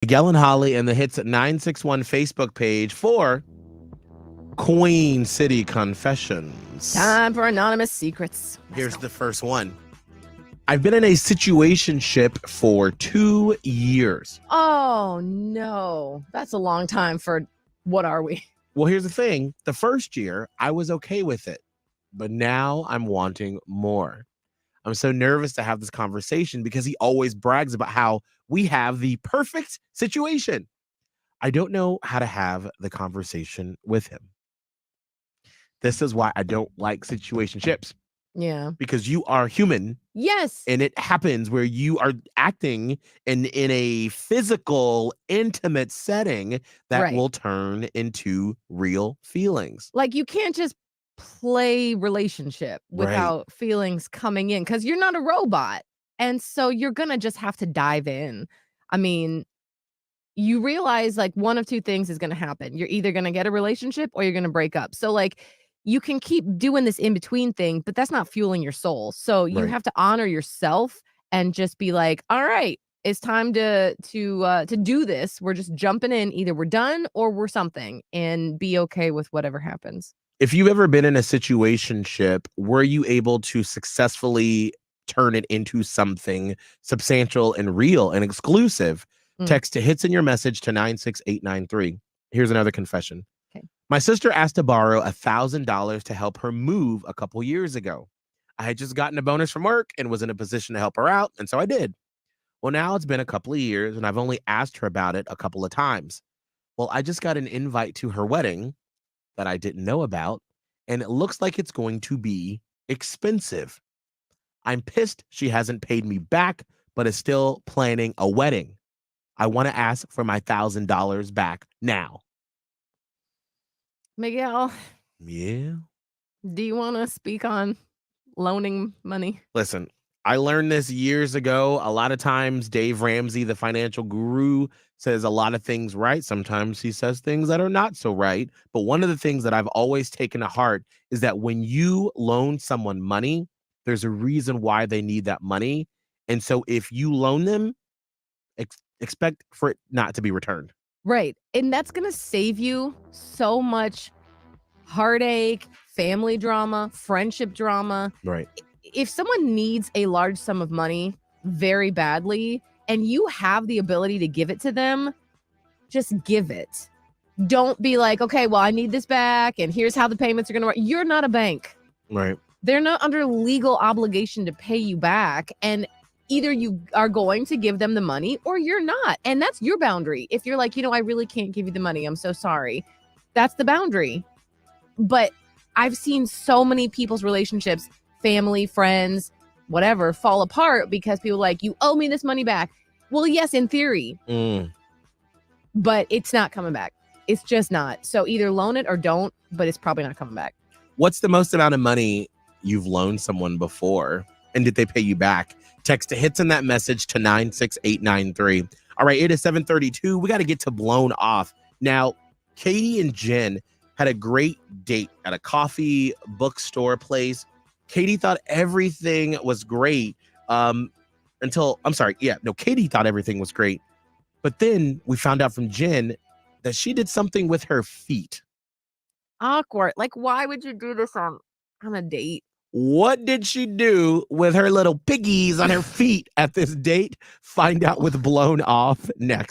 Miguel and Holly and the Hits at 961 Facebook page for Queen City Confessions. Time for Anonymous Secrets. Here's the first one. I've been in a situationship for 2 years. Oh, no. That's a long time for what are we? Well, here's the thing. The first year, I was okay with it, but now I'm wanting more. I'm so nervous to have this conversation because he always brags about how we have the perfect situation. I don't know how to have the conversation with him. This is why I don't like situationships, Yeah. because you are human Yes. and it happens where you are acting in a physical, intimate setting that Right. will turn into real feelings. Like you can't just play relationship Right. without feelings coming in because you're not a robot. And so you're going to just have to dive in. I mean, you realize like one of two things is going to happen. You're either going to get a relationship or you're going to break up. So like you can keep doing this in between thing, but that's not fueling your soul. So you Right. have to honor yourself and just be like, all right, it's time to do this. We're just jumping in. Either we're done or we're something, and be okay with whatever happens. If you've ever been in a situationship, were you able to successfully turn it into something substantial and real and exclusive? Mm. Text to Hits in your message to 96893. Here's another confession. Okay. My sister asked to borrow $1,000 to help her move a couple years ago. I had just gotten a bonus from work and was in a position to help her out, and so I did. Well, now it's been a couple of years, and I've only asked her about it a couple of times. Well, I just got an invite to her wedding that I didn't know about, and it looks like it's going to be expensive. I'm pissed she hasn't paid me back, but is still planning a wedding. I want to ask for my $1,000 back now. Miguel, Yeah. do you want to speak on loaning money? Listen, I learned this years ago. A lot of times, Dave Ramsey, the financial guru, says a lot of things right. Sometimes he says things that are not so right. But one of the things that I've always taken to heart is that when you loan someone money, there's a reason why they need that money. And so if you loan them, expect for it not to be returned. Right. And that's going to save you so much heartache, family drama, friendship drama. Right. If someone needs a large sum of money very badly and you have the ability to give it to them, just give it. Don't be like, okay, well, I need this back and here's how the payments are going to work. You're not a bank. Right. They're not under legal obligation to pay you back. And either you are going to give them the money or you're not. And that's your boundary. If you're like, I really can't give you the money. I'm so sorry. That's the boundary. But I've seen so many people's relationships, family, friends, whatever, fall apart because people are like, you owe me this money back. Well, yes, in theory, but it's not coming back. It's just not. So either loan it or don't, but it's probably not coming back. What's the most amount of money you've loaned someone before? And did they pay you back? Text to Hits in that message to 96893. All right, it is 7:32. We got to get to Blown Off. Now, Katie and Jen had a great date at a coffee bookstore place. Katie thought everything was great Katie thought everything was great. But then we found out from Jen that she did something with her feet. Awkward. Like, why would you do this on a date? What did she do with her little piggies on her feet at this date? Find out with Blown Off next.